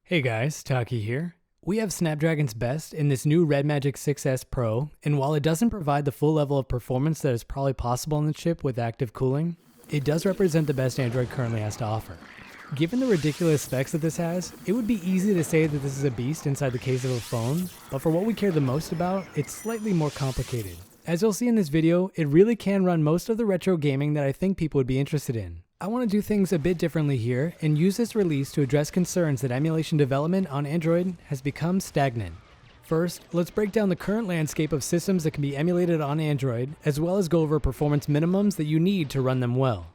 Hey guys, Taki here. We have Snapdragon's best in this new Red Magic 6S Pro, and while it doesn't provide the full level of performance that is probably possible on the chip with active cooling, it does represent the best Android currently has to offer. Given the ridiculous specs that this has, it would be easy to say that this is a beast inside the case of a phone, but for what we care the most about, it's slightly more complicated. As you'll see in this video, it really can run most of the retro gaming that I think people would be interested in. I want to do things a bit differently here and use this release to address concerns that emulation development on Android has become stagnant. First, let's break down the current landscape of systems that can be emulated on Android, as well as go over performance minimums that you need to run them well.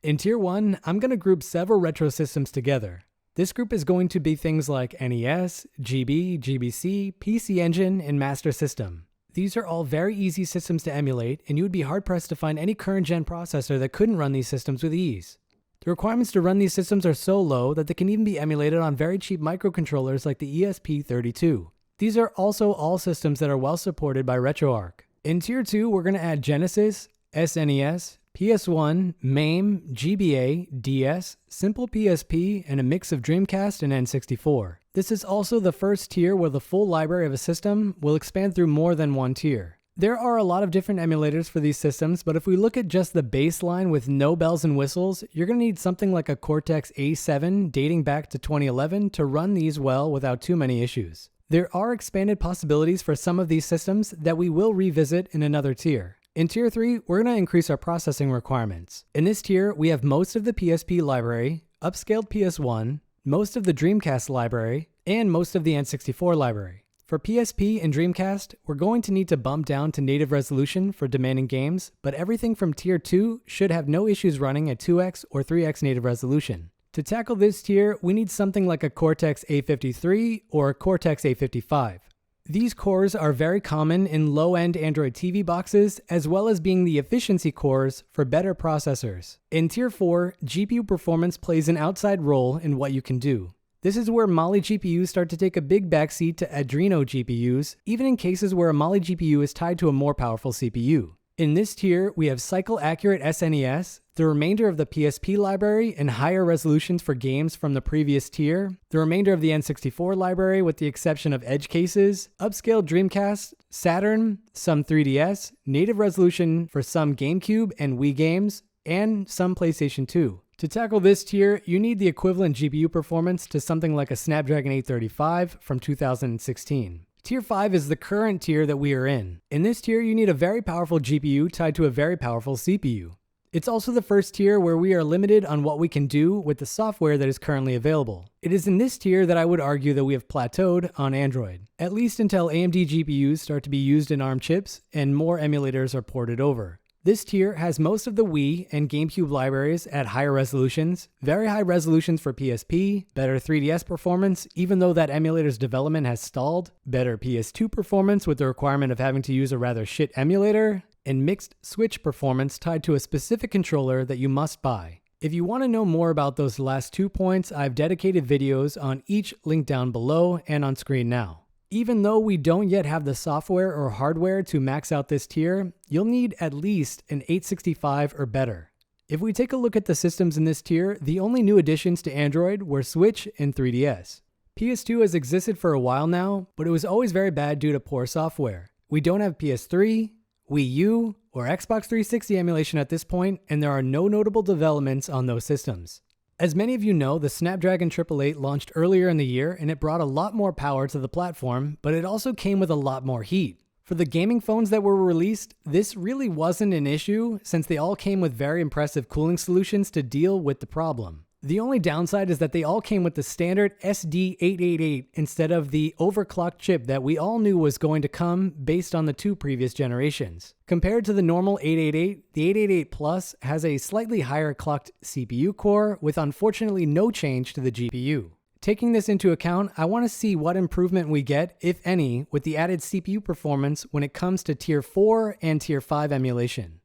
In Tier 1, I'm going to group several retro systems together. This group is going to be things like NES, GB, GBC, PC Engine, and Master System. These are all very easy systems to emulate, and you would be hard-pressed to find any current-gen processor that couldn't run these systems with ease. The requirements to run these systems are so low that they can even be emulated on very cheap microcontrollers like the ESP32. These are also all systems that are well supported by RetroArch. In Tier 2, we're going to add Genesis, SNES, PS1, MAME, GBA, DS, Simple PSP, and a mix of Dreamcast and N64. This is also the first tier where the full library of a system will expand through more than one tier. There are a lot of different emulators for these systems, but if we look at just the baseline with no bells and whistles, you're going to need something like a Cortex A7 dating back to 2011 to run these well without too many issues. There are expanded possibilities for some of these systems that we will revisit in another tier. In Tier 3, we're going to increase our processing requirements. In this tier, we have most of the PSP library, upscaled PS1, most of the Dreamcast library, and most of the N64 library. For PSP and Dreamcast, we're going to need to bump down to native resolution for demanding games, but everything from Tier 2 should have no issues running at 2x or 3x native resolution. To tackle this tier, we need something like a Cortex A53 or a Cortex A55. These cores are very common in low-end Android TV boxes, as well as being the efficiency cores for better processors. In Tier 4, GPU performance plays an outside role in what you can do. This is where Mali GPUs start to take a big backseat to Adreno GPUs, even in cases where a Mali GPU is tied to a more powerful CPU. In this tier, we have cycle-accurate SNES, the remainder of the PSP library, and higher resolutions for games from the previous tier, the remainder of the N64 library with the exception of edge cases, upscaled Dreamcast, Saturn, some 3DS, native resolution for some GameCube and Wii games, and some PlayStation 2. To tackle this tier, you need the equivalent GPU performance to something like a Snapdragon 835 from 2016. Tier 5 is the current tier that we are in. In this tier, you need a very powerful GPU tied to a very powerful CPU. It's also the first tier where we are limited on what we can do with the software that is currently available. It is in this tier that I would argue that we have plateaued on Android, at least until AMD GPUs start to be used in ARM chips and more emulators are ported over. This tier has most of the Wii and GameCube libraries at higher resolutions, very high resolutions for PSP, better 3DS performance even though that emulator's development has stalled, better PS2 performance with the requirement of having to use a rather shit emulator, and mixed Switch performance tied to a specific controller that you must buy. If you want to know more about those last 2 points, I've dedicated videos on each linked down below and on screen now. Even though we don't yet have the software or hardware to max out this tier, you'll need at least an 865 or better. If we take a look at the systems in this tier, the only new additions to Android were Switch and 3DS. PS2 has existed for a while now, but it was always very bad due to poor software. We don't have PS3, Wii U, or Xbox 360 emulation at this point, and there are no notable developments on those systems. As many of you know, the Snapdragon 888 launched earlier in the year and it brought a lot more power to the platform, but it also came with a lot more heat. For the gaming phones that were released, this really wasn't an issue since they all came with very impressive cooling solutions to deal with the problem. The only downside is that they all came with the standard SD888 instead of the overclocked chip that we all knew was going to come based on the two previous generations. Compared to the normal 888, the 888 Plus has a slightly higher clocked CPU core with unfortunately no change to the GPU. Taking this into account, I want to see what improvement we get, if any, with the added CPU performance when it comes to Tier 4 and Tier 5 emulation.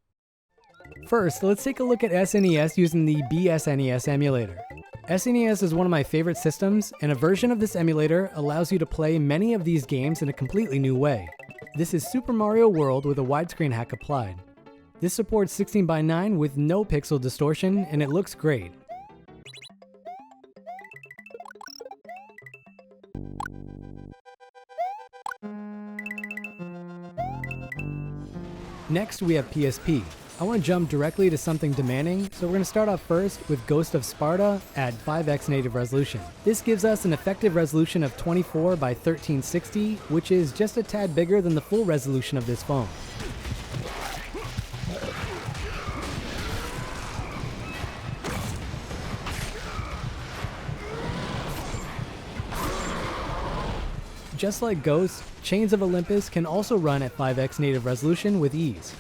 First, let's take a look at SNES using the BSNES emulator. SNES is one of my favorite systems, and a version of this emulator allows you to play many of these games in a completely new way. This is Super Mario World with a widescreen hack applied. This supports 16:9 with no pixel distortion, and it looks great. Next, we have PSP. I want to jump directly to something demanding, so we're going to start off first with Ghost of Sparta at 5x native resolution. This gives us an effective resolution of 24 by 1360, which is just a tad bigger than the full resolution of this phone. Just like Ghost, Chains of Olympus can also run at 5x native resolution with ease.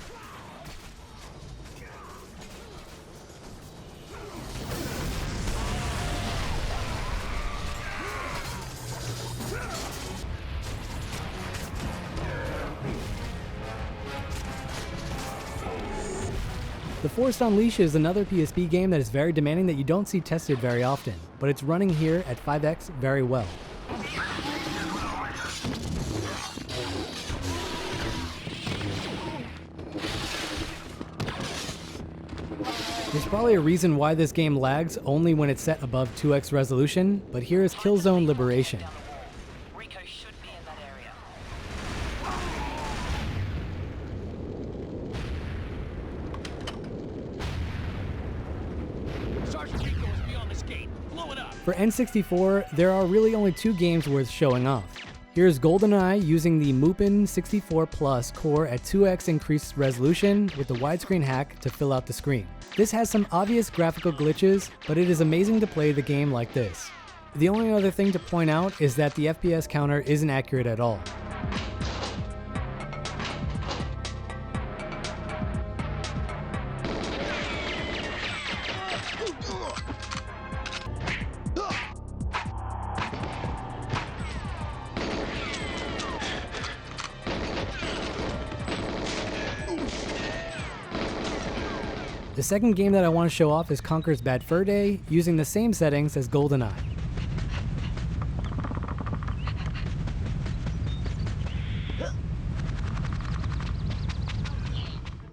The Force Unleashed is another PSP game that is very demanding that you don't see tested very often, but it's running here at 5x very well. There's probably a reason why this game lags only when it's set above 2x resolution, but here is Killzone Liberation. For N64, there are really only two games worth showing off. Here's GoldenEye using the Mupen 64 Plus core at 2x increased resolution with the widescreen hack to fill out the screen. This has some obvious graphical glitches, but it is amazing to play the game like this. The only other thing to point out is that the FPS counter isn't accurate at all. The second game that I want to show off is Conker's Bad Fur Day, using the same settings as GoldenEye.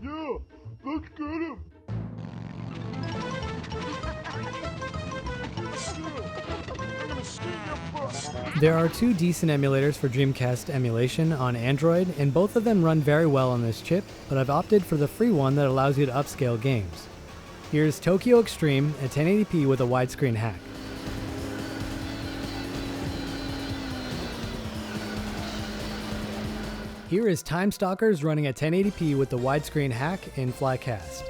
Yeah, let's get him! There are two decent emulators for Dreamcast emulation on Android, and both of them run very well on this chip, but I've opted for the free one that allows you to upscale games. Here's Tokyo Extreme at 1080p with a widescreen hack. Here is Time Stalkers running at 1080p with the widescreen hack in Flycast.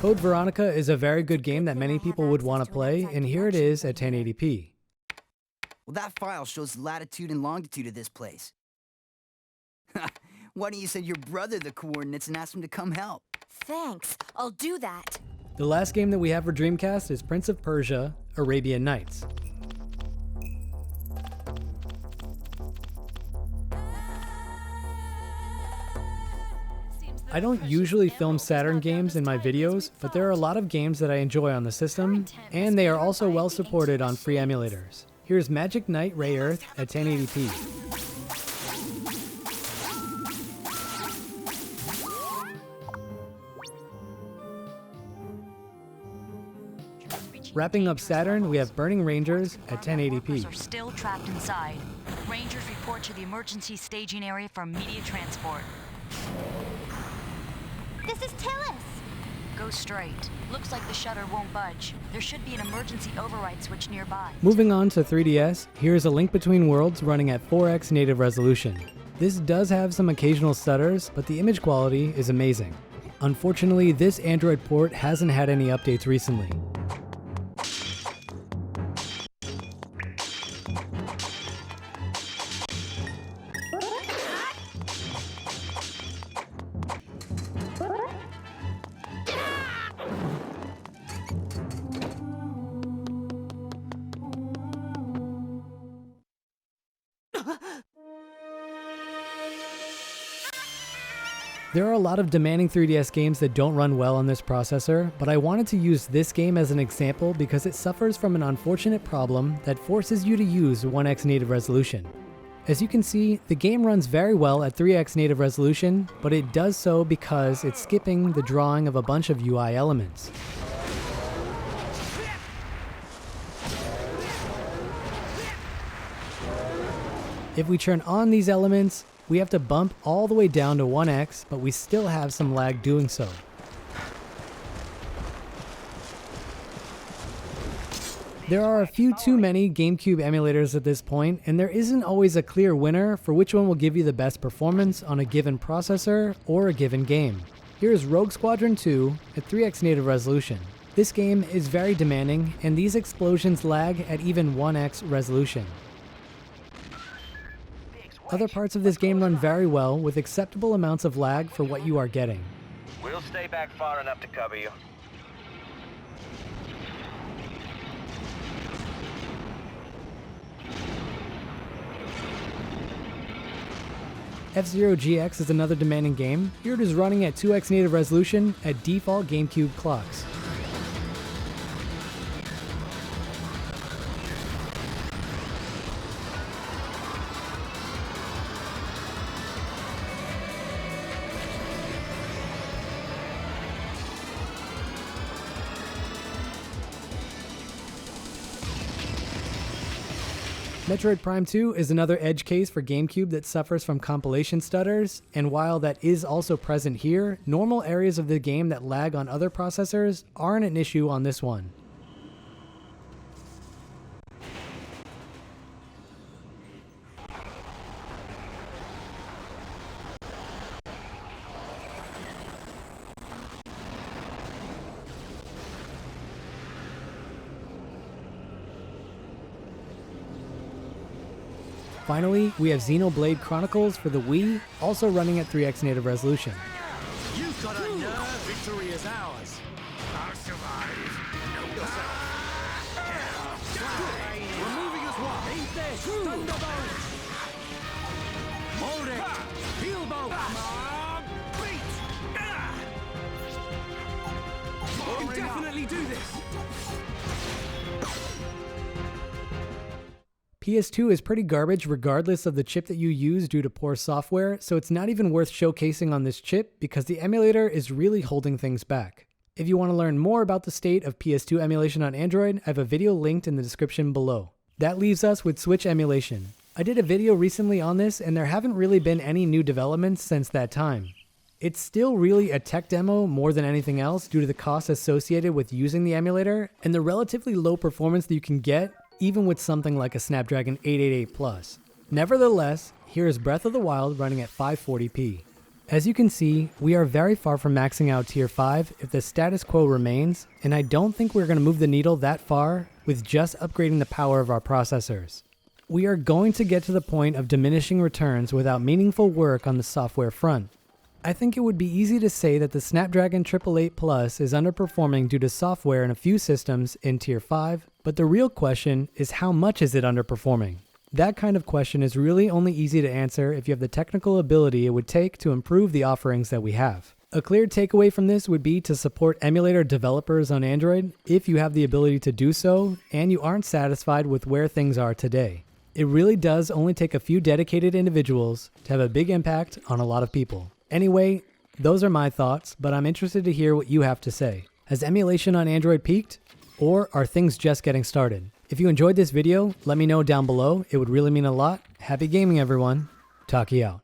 Code Veronica is a very good game that many people would want to play, and here it is at 1080p. Well, that file shows the latitude and longitude of this place. Why don't you send your brother the coordinates and ask him to come help? Thanks, I'll do that. The last game that we have for Dreamcast is Prince of Persia: Arabian Nights. I don't usually film Saturn games in my videos, but there are a lot of games that I enjoy on the system, and they are also well supported on free emulators. Here's Magic Knight Ray Earth at 1080p. Wrapping up Saturn, we have Burning Rangers at 1080p. Are still trapped inside. Rangers report to the emergency staging area for immediate transport. This is Tillis! Go straight. Looks like the shutter won't budge. There should be an emergency override switch nearby. Moving on to 3DS, here's A Link Between Worlds running at 4x native resolution. This does have some occasional stutters, but the image quality is amazing. Unfortunately, this Android port hasn't had any updates recently. There are a lot of demanding 3DS games that don't run well on this processor, but I wanted to use this game as an example because it suffers from an unfortunate problem that forces you to use 1x native resolution. As you can see, the game runs very well at 3x native resolution, but it does so because it's skipping the drawing of a bunch of UI elements. If we turn on these elements, we have to bump all the way down to 1x, but we still have some lag doing so. There are a few too many GameCube emulators at this point, and there isn't always a clear winner for which one will give you the best performance on a given processor or a given game. Here's Rogue Squadron 2 at 3x native resolution. This game is very demanding, and these explosions lag at even 1x resolution. Other parts of this game run very well with acceptable amounts of lag for what you are getting. We'll stay back far enough to cover you. F-Zero GX is another demanding game. Here it is running at 2x native resolution at default GameCube clocks. Metroid Prime 2 is another edge case for GameCube that suffers from compilation stutters, and while that is also present here, normal areas of the game that lag on other processors aren't an issue on this one. Finally, we have Xenoblade Chronicles for the Wii, also running at 3x native resolution. You've got a nerve. Victory is ours. I'll survive. Know yourself. We're moving as one. Eat this. Thunderbolt. Hold it. Heel bolt. Come on. Beat. You can definitely do this. PS2 is pretty garbage regardless of the chip that you use due to poor software, so it's not even worth showcasing on this chip because the emulator is really holding things back. If you want to learn more about the state of PS2 emulation on Android, I have a video linked in the description below. That leaves us with Switch emulation. I did a video recently on this and there haven't really been any new developments since that time. It's still really a tech demo more than anything else due to the costs associated with using the emulator and the relatively low performance that you can get even with something like a Snapdragon 888 Plus. Nevertheless, here is Breath of the Wild running at 540p. As you can see, we are very far from maxing out Tier 5 if the status quo remains, and I don't think we're going to move the needle that far with just upgrading the power of our processors. We are going to get to the point of diminishing returns without meaningful work on the software front. I think it would be easy to say that the Snapdragon 888 Plus is underperforming due to software in a few systems in Tier 5, but the real question is how much is it underperforming? That kind of question is really only easy to answer if you have the technical ability it would take to improve the offerings that we have. A clear takeaway from this would be to support emulator developers on Android if you have the ability to do so and you aren't satisfied with where things are today. It really does only take a few dedicated individuals to have a big impact on a lot of people. Anyway, those are my thoughts, but I'm interested to hear what you have to say. Has emulation on Android peaked? Or are things just getting started? If you enjoyed this video, let me know down below. It would really mean a lot. Happy gaming, everyone. Taki out.